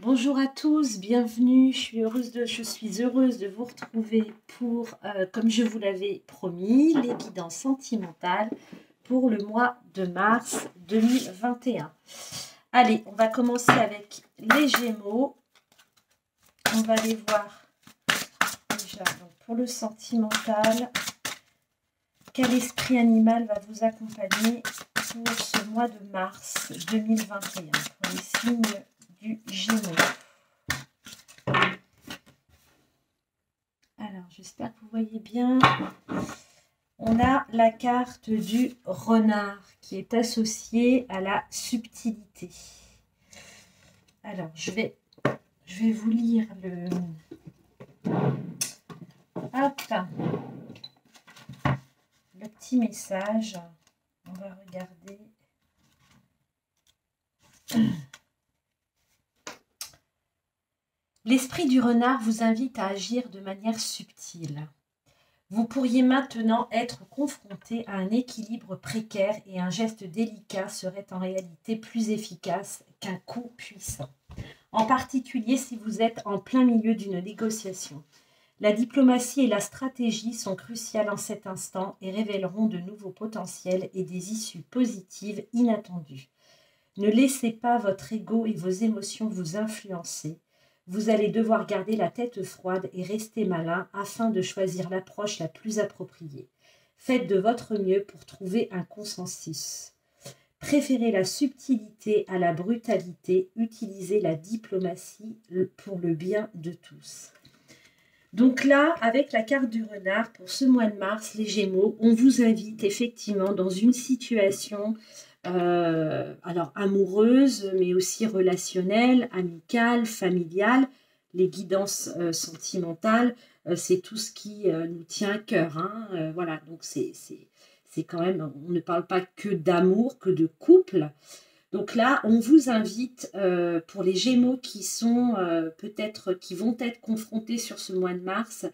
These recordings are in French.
Bonjour à tous, bienvenue. Je suis heureuse de vous retrouver pour, comme je vous l'avais promis, les guidances sentimentales pour le mois de mars 2021. Allez, on va commencer avec les Gémeaux. On va aller voir déjà donc, pour le sentimental. Quel esprit animal va vous accompagner pour ce mois de mars 2021 pour les signes du Gémeaux? Alors, j'espère que vous voyez bien. On a la carte du renard qui est associée à la subtilité. Alors, je vais vous lire le... Hop, le petit message. On va regarder. L'esprit du renard vous invite à agir de manière subtile. Vous pourriez maintenant être confronté à un équilibre précaire et un geste délicat serait en réalité plus efficace qu'un coup puissant. En particulier si vous êtes en plein milieu d'une négociation. La diplomatie et la stratégie sont cruciales en cet instant et révéleront de nouveaux potentiels et des issues positives inattendues. Ne laissez pas votre ego et vos émotions vous influencer. Vous allez devoir garder la tête froide et rester malin afin de choisir l'approche la plus appropriée. Faites de votre mieux pour trouver un consensus. Préférez la subtilité à la brutalité, utilisez la diplomatie pour le bien de tous. Donc là, avec la carte du renard, pour ce mois de mars, les Gémeaux, on vous invite effectivement dans une situation alors amoureuse, mais aussi relationnelle, amicale, familiale. Les guidances sentimentales, c'est tout ce qui nous tient à cœur. Hein, voilà, donc c'est quand même, on ne parle pas que d'amour, que de couple. Donc là, on vous invite pour les Gémeaux qui sont qui vont être confrontés sur ce mois de mars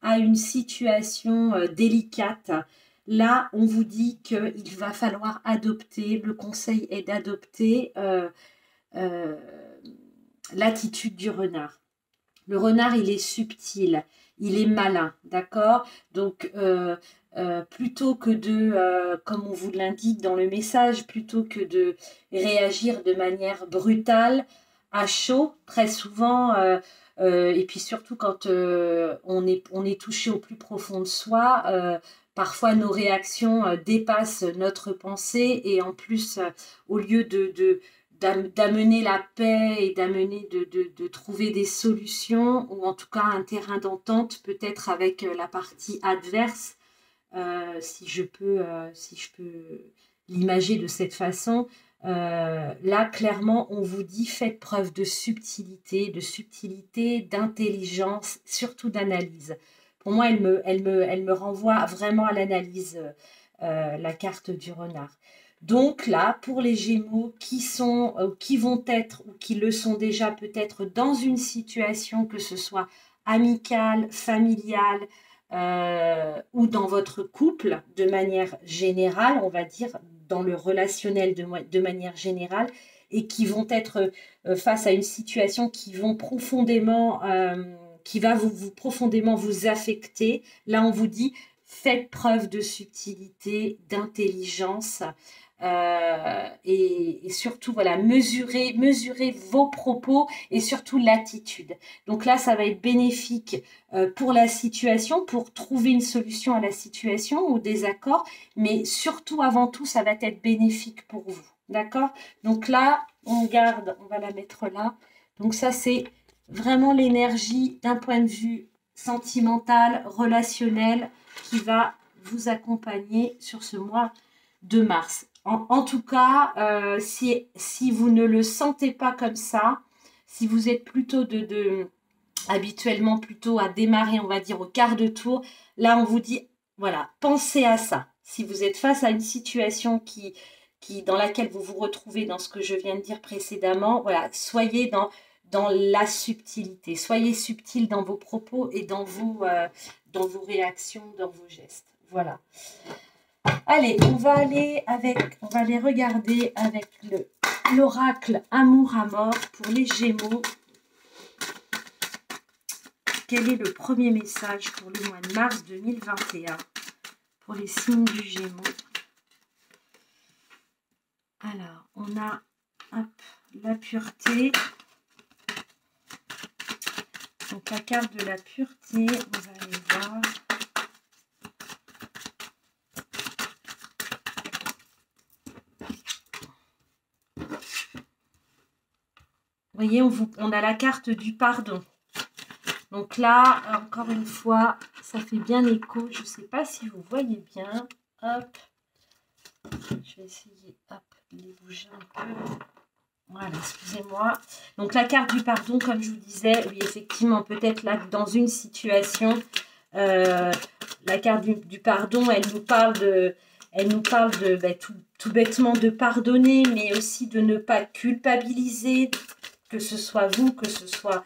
à une situation délicate. Là, on vous dit qu'il va falloir adopter, le conseil est d'adopter l'attitude du renard. Le renard, il est subtil, il est malin, d'accord? Donc, plutôt que de, comme on vous l'indique dans le message, plutôt que de réagir de manière brutale, à chaud, très souvent, et puis surtout quand on est touché au plus profond de soi, parfois nos réactions dépassent notre pensée et en plus, au lieu d'amener la paix et d'amener de trouver des solutions ou en tout cas un terrain d'entente peut-être avec la partie adverse, si je peux l'imager de cette façon. Là, clairement, on vous dit faites preuve de subtilité, d'intelligence, surtout d'analyse. Pour moi, elle me renvoie vraiment à l'analyse, la carte du renard. Donc là, pour les Gémeaux qui vont être ou qui le sont déjà peut-être dans une situation, que ce soit amicale, familiale, ou dans votre couple de manière générale, on va dire dans le relationnel de manière générale, et qui vont être face à une situation qui va profondément vous affecter. Là, on vous dit faites preuve de subtilité, d'intelligence. Et surtout, voilà, mesurez vos propos et surtout l'attitude. Donc là, ça va être bénéfique pour la situation, pour trouver une solution à la situation ou des accords, mais surtout, avant tout, ça va être bénéfique pour vous. D'accord? Donc là, on va la mettre là. Donc ça, c'est vraiment l'énergie d'un point de vue sentimental, relationnel, qui va vous accompagner sur ce mois de mars. En tout cas, si vous ne le sentez pas comme ça, si vous êtes plutôt habituellement plutôt à démarrer, on va dire, au quart de tour, là, on vous dit, voilà, pensez à ça. Si vous êtes face à une situation dans laquelle vous vous retrouvez dans ce que je viens de dire précédemment, voilà, soyez dans la subtilité. Soyez subtil dans vos propos et dans vos réactions, dans vos gestes. Voilà. Allez, on va aller regarder avec l'oracle Amour à mort pour les Gémeaux quel est le premier message pour le mois de mars 2021 pour les signes du Gémeaux? Alors, on a hop, la pureté. Donc, la carte de la pureté, on va aller voir. Vous voyez, on a la carte du pardon. Donc là, encore une fois, ça fait bien écho. Je ne sais pas si vous voyez bien. Hop. Je vais essayer de les bouger un peu. Voilà, excusez-moi. Donc la carte du pardon, comme je vous disais, oui, effectivement, peut-être là, dans une situation, la carte du pardon, elle nous parle de tout bêtement de pardonner, mais aussi de ne pas culpabiliser, que ce soit vous, que ce soit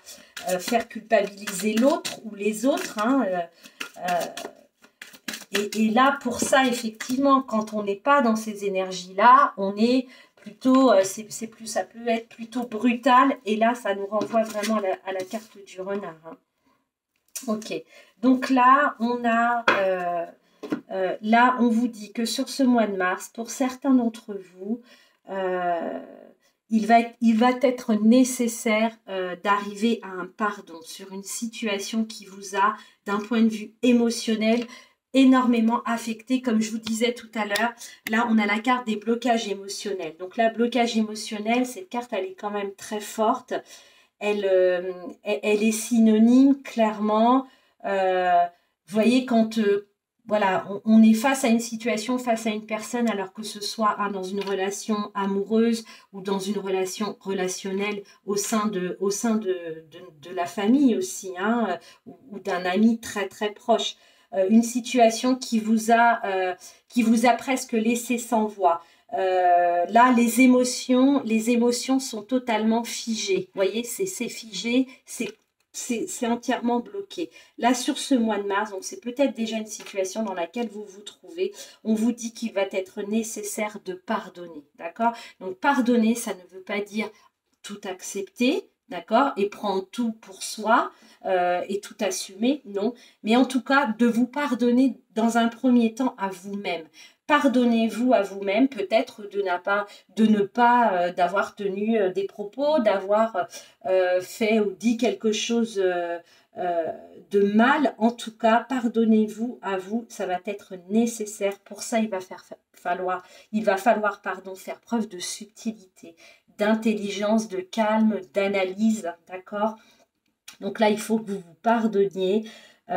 faire culpabiliser l'autre ou les autres. Hein, et là, pour ça, effectivement, quand on n'est pas dans ces énergies-là, on est plutôt, ça peut être plutôt brutal. Et là, ça nous renvoie vraiment à la carte du renard. Hein. Ok. Donc là, on vous dit que sur ce mois de mars, pour certains d'entre vous, il va être nécessaire d'arriver à un pardon sur une situation qui vous a, d'un point de vue émotionnel, énormément affecté. Comme je vous disais tout à l'heure, là, on a la carte des blocages émotionnels. Donc, là, blocage émotionnel, cette carte, elle est quand même très forte. Elle est synonyme, clairement. Vous voyez, quand... voilà, on est face à une situation, face à une personne, alors que ce soit dans une relation amoureuse ou dans une relation relationnelle au sein de la famille aussi, hein, ou d'un ami très très proche. Une situation qui vous a presque laissé sans voix. Là, les émotions sont totalement figées. Vous voyez, c'est figé, c'est entièrement bloqué. Là, sur ce mois de mars, donc c'est peut-être déjà une situation dans laquelle vous vous trouvez. On vous dit qu'il va être nécessaire de pardonner, d'accord? Donc, pardonner, ça ne veut pas dire tout accepter, d'accord? Et prendre tout pour soi et tout assumer, non. Mais en tout cas, de vous pardonner dans un premier temps à vous-même. Pardonnez-vous à vous-même, peut-être de ne pas d'avoir tenu des propos, d'avoir fait ou dit quelque chose de mal. En tout cas, pardonnez-vous à vous, ça va être nécessaire. Pour ça, il va falloir faire preuve de subtilité, d'intelligence, de calme, d'analyse, d'accord? Donc là, il faut que vous vous pardonniez. On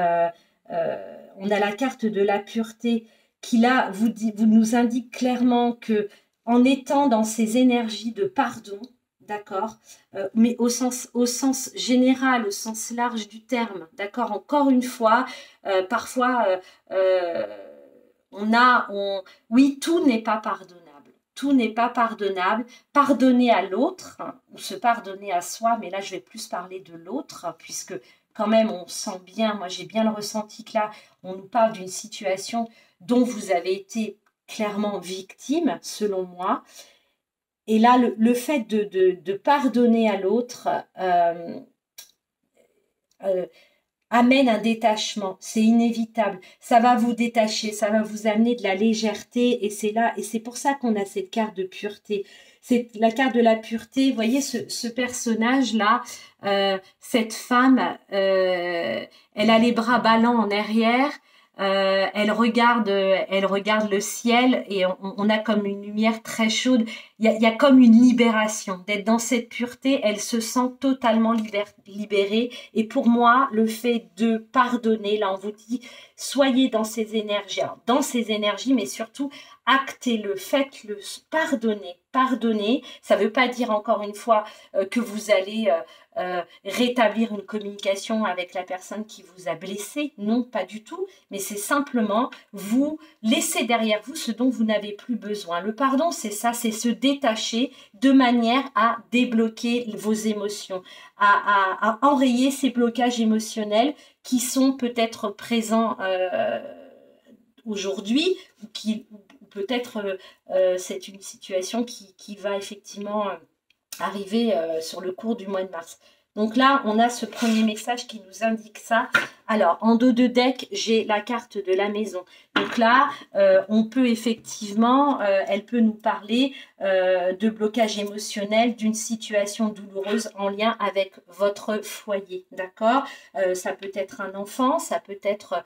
a la carte de la pureté qui là vous nous indique clairement que en étant dans ces énergies de pardon, d'accord, mais au sens général, au sens large du terme, d'accord. Encore une fois, parfois oui, tout n'est pas pardonnable. Tout n'est pas pardonnable. Pardonner à l'autre, hein, ou se pardonner à soi, mais là je vais plus parler de l'autre, puisque quand même on sent bien, moi j'ai bien le ressenti que là, on nous parle d'une situation dont vous avez été clairement victime, selon moi. Et là, le fait de pardonner à l'autre amène un détachement, c'est inévitable. Ça va vous détacher, ça va vous amener de la légèreté, et c'est pour ça qu'on a cette carte de pureté. C'est la carte de la pureté. Vous voyez ce personnage-là, cette femme, elle a les bras ballants en arrière. Elle regarde le ciel et on a comme une lumière très chaude. Il y a comme une libération. D'être dans cette pureté, elle se sent totalement libérée. Et pour moi, le fait de pardonner, là on vous dit, soyez dans ces énergies, mais surtout actez-le, faites-le, pardonnez. Ça ne veut pas dire encore une fois que vous allez rétablir une communication avec la personne qui vous a blessé. Non, pas du tout. Mais c'est simplement vous laisser derrière vous ce dont vous n'avez plus besoin. Le pardon, c'est ça, c'est se détacher de manière à débloquer vos émotions, à enrayer ces blocages émotionnels qui sont peut-être présents aujourd'hui, ou peut-être c'est une situation qui va effectivement arriver sur le cours du mois de mars. Donc là, on a ce premier message qui nous indique ça. Alors, en dos de deck, j'ai la carte de la maison. Donc là, on peut effectivement, elle peut nous parler de blocage émotionnel, d'une situation douloureuse en lien avec votre foyer. D'accord? Ça peut être un enfant, ça peut être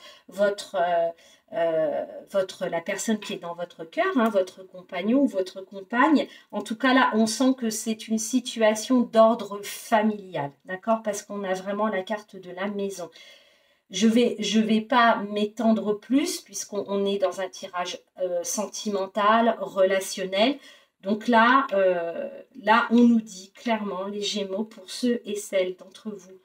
la personne qui est dans votre cœur, hein, votre compagnon ou votre compagne. En tout cas, là, on sent que c'est une situation d'ordre familial, d'accord? Parce qu'on a vraiment la carte de la maison. Je vais pas m'étendre plus puisqu'on est dans un tirage sentimental, relationnel. Donc là, on nous dit clairement, les Gémeaux, pour ceux et celles d'entre vous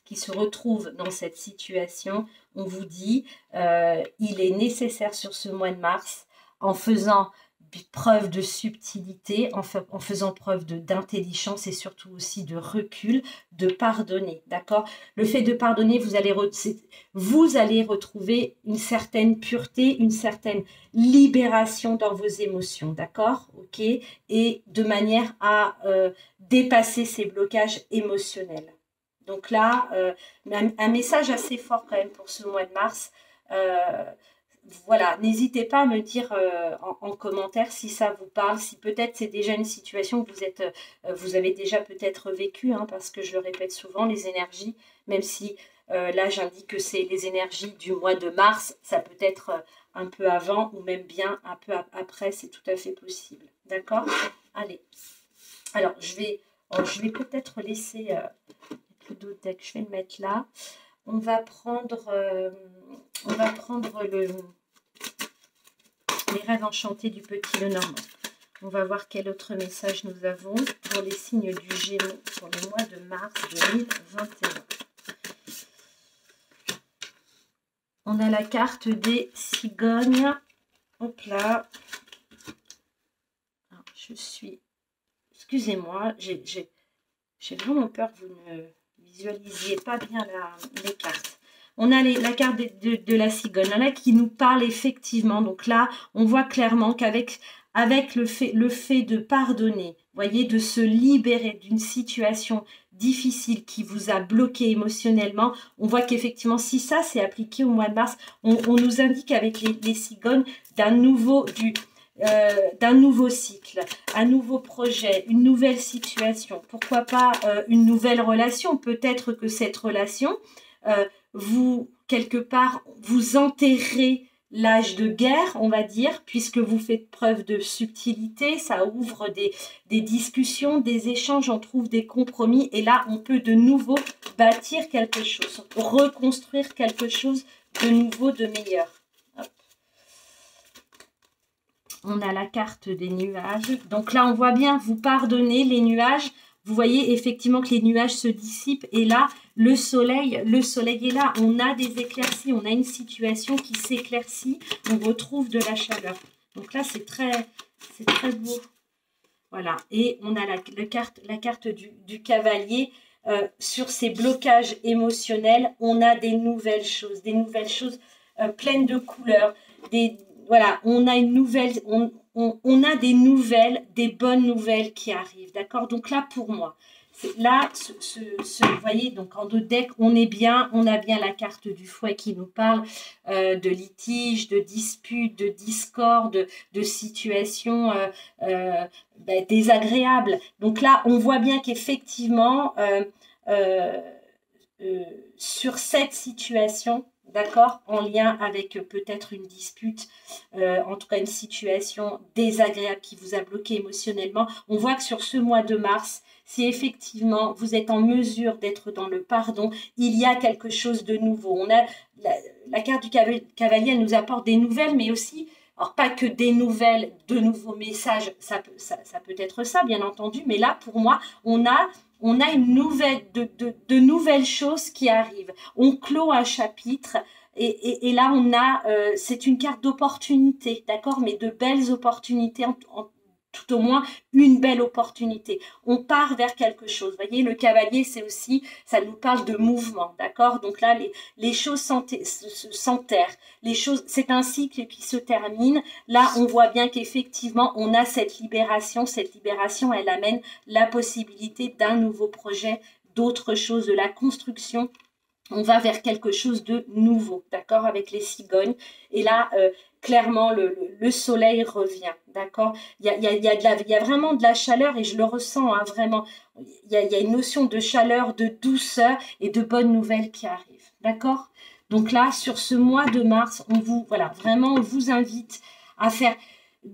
qui se retrouvent dans cette situation, on vous dit il est nécessaire sur ce mois de mars, en faisant preuve de subtilité, en faisant preuve d'intelligence et surtout aussi de recul, de pardonner, d'accord? Le fait de pardonner, vous allez retrouver une certaine pureté, une certaine libération dans vos émotions, d'accord? Ok? Et de manière à dépasser ces blocages émotionnels. Donc là, un message assez fort quand même pour ce mois de mars. Voilà, n'hésitez pas à me dire en commentaire si ça vous parle, si peut-être c'est déjà une situation que vous avez déjà peut-être vécu, hein, parce que je le répète souvent, les énergies, même si là j'indique que c'est les énergies du mois de mars, ça peut être un peu avant ou même bien un peu après, c'est tout à fait possible. D'accord? Allez. Alors, je vais peut-être laisser d'autres decks, je vais le mettre là. On va prendre les rêves enchantés du petit Lenormand. On va voir quel autre message nous avons pour les signes du Gémeaux pour le mois de mars 2021. On a la carte des cigognes. Hop là. Alors, excusez-moi, j'ai vraiment peur que vous ne visualisiez pas bien les cartes. On a la carte de la cigogne, là qui nous parle effectivement. Donc là, on voit clairement qu'avec le fait de pardonner, voyez, de se libérer d'une situation difficile qui vous a bloqué émotionnellement, on voit qu'effectivement, si ça s'est appliqué au mois de mars, on nous indique avec les cigognes d'un nouveau cycle, un nouveau projet, une nouvelle situation, pourquoi pas une nouvelle relation. Peut-être que cette relation, vous, quelque part, vous enterrez l'âge de guerre, on va dire, puisque vous faites preuve de subtilité, ça ouvre des discussions, des échanges, on trouve des compromis, et là, on peut de nouveau bâtir quelque chose, reconstruire quelque chose de nouveau, de meilleur. Hop. On a la carte des nuages. Donc là, on voit bien, vous pardonnez les nuages. Vous voyez effectivement que les nuages se dissipent. Et là, le soleil est là. On a des éclaircies. On a une situation qui s'éclaircit. On retrouve de la chaleur. Donc là, c'est très beau. Voilà. Et on a la carte du cavalier. Sur ces blocages émotionnels, on a des nouvelles choses pleines de couleurs. Voilà, on a une nouvelle, on a des nouvelles, des bonnes nouvelles qui arrivent, d'accord? Donc là, pour moi, là, vous voyez, donc en 2 decks, on a bien la carte du fouet qui nous parle de litige, de dispute, de discorde, de situations désagréables. Donc là, on voit bien qu'effectivement, sur cette situation, d'accord, en lien avec peut-être une dispute, en tout cas une situation désagréable qui vous a bloqué émotionnellement, on voit que sur ce mois de mars, si effectivement vous êtes en mesure d'être dans le pardon, il y a quelque chose de nouveau. On a la carte du cavalier, elle nous apporte des nouvelles, mais aussi, alors pas que des nouvelles, de nouveaux messages, ça peut être ça, bien entendu, mais là, pour moi, on a une nouvelle, de nouvelles choses qui arrivent. On clôt un chapitre et là, c'est une carte d'opportunité, d'accord? Mais de belles opportunités, tout au moins une belle opportunité. On part vers quelque chose. Vous voyez, le cavalier, c'est aussi, ça nous parle de mouvement, d'accord? Donc là, les choses s'enterrent. Les choses, c'est un cycle qui se termine. Là, on voit bien qu'effectivement, on a cette libération. Cette libération, elle amène la possibilité d'un nouveau projet, d'autres choses, de la construction. On va vers quelque chose de nouveau, d'accord, avec les cigognes. Et là, clairement, le soleil revient, d'accord. Il y a vraiment de la chaleur et je le ressens, hein, vraiment. Il y a une notion de chaleur, de douceur et de bonnes nouvelles qui arrivent, d'accord. Donc là, sur ce mois de mars, voilà, vraiment, on vous invite à faire...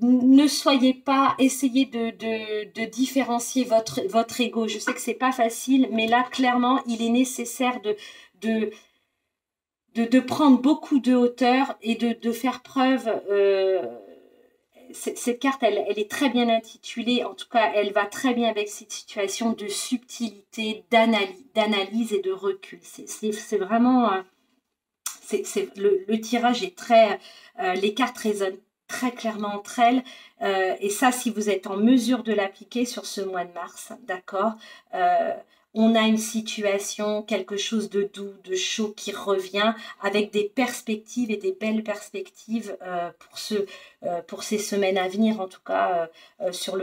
Ne soyez pas, essayez de différencier votre ego. Je sais que c'est pas facile, mais là, clairement, il est nécessaire de prendre beaucoup de hauteur et de faire preuve. Cette carte, elle est très bien intitulée. En tout cas, elle va très bien avec cette situation de subtilité, d'analyse et de recul. C'est vraiment... le tirage est très... les cartes résonnent très clairement entre elles. Et ça, si vous êtes en mesure de l'appliquer sur ce mois de mars, d'accord, on a une situation, quelque chose de doux, de chaud qui revient avec des perspectives et des belles perspectives pour ces semaines à venir, en tout cas sur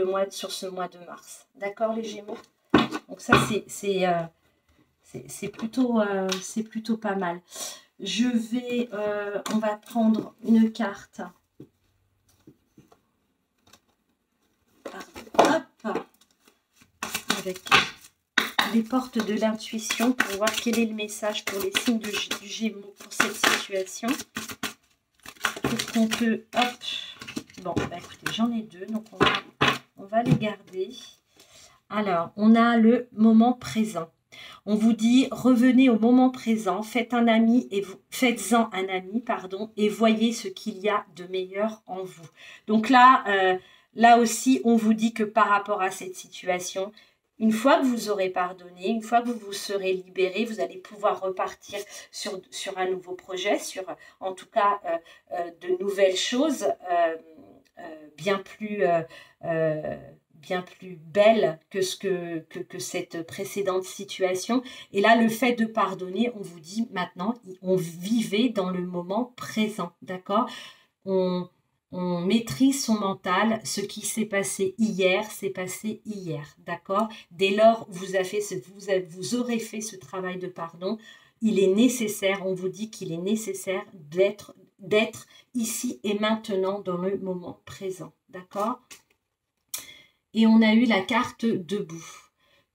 ce mois de mars. D'accord, les Gémeaux? Donc ça, c'est plutôt pas mal. On va prendre une carte. Hop, avec les portes de l'intuition pour voir quel est le message pour les signes du Gémeaux pour cette situation. Qu'est-ce qu'on peut... Hop. Bon, bah écoutez, j'en ai deux, donc on va les garder. Alors, on a le moment présent. On vous dit, revenez au moment présent, faites-en un ami, et voyez ce qu'il y a de meilleur en vous. Donc là aussi, on vous dit que par rapport à cette situation, une fois que vous aurez pardonné, une fois que vous vous serez libéré, vous allez pouvoir repartir sur un nouveau projet, sur en tout cas de nouvelles choses bien plus belles que cette précédente situation. Et là, le fait de pardonner, on vous dit maintenant, on vivait dans le moment présent, d'accord ? On maîtrise son mental, ce qui s'est passé hier, d'accord ? Dès lors, vous aurez fait ce travail de pardon, il est nécessaire, on vous dit qu'il est nécessaire d'être ici et maintenant dans le moment présent, d'accord ? Et on a eu la carte debout.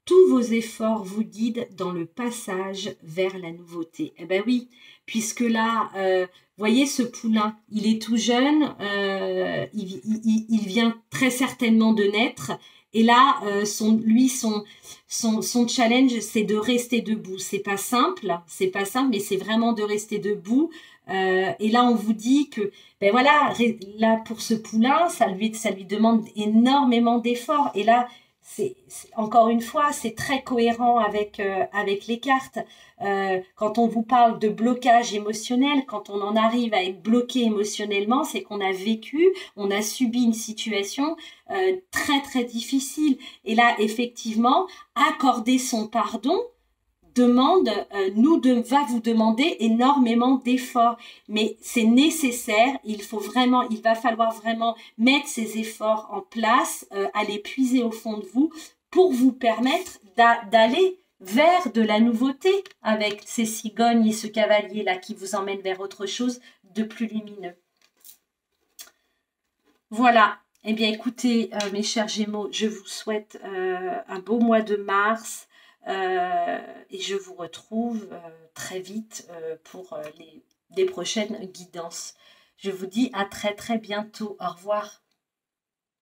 Tous vos efforts vous guident dans le passage vers la nouveauté. Eh bien oui, puisque là, voyez ce poulain, il est tout jeune, il vient très certainement de naître. Et là, son challenge, c'est de rester debout. C'est pas simple, mais c'est vraiment de rester debout. Et là, on vous dit que, ben voilà, là pour ce poulain, ça lui demande énormément d'efforts. Et là, encore une fois, c'est très cohérent avec les cartes. Quand on vous parle de blocage émotionnel, quand on en arrive à être bloqué émotionnellement, c'est qu'on a vécu, on a subi une situation très très difficile. Et là, effectivement, accorder son pardon va vous demander énormément d'efforts, mais c'est nécessaire. Il va falloir vraiment mettre ces efforts en place, à les puiser au fond de vous pour vous permettre d'aller vers de la nouveauté avec ces cigognes et ce cavalier là qui vous emmène vers autre chose de plus lumineux. Voilà. Eh bien, écoutez, mes chers Gémeaux, je vous souhaite un beau mois de mars. Et je vous retrouve très vite pour les prochaines guidances. Je vous dis à très très bientôt. Au revoir.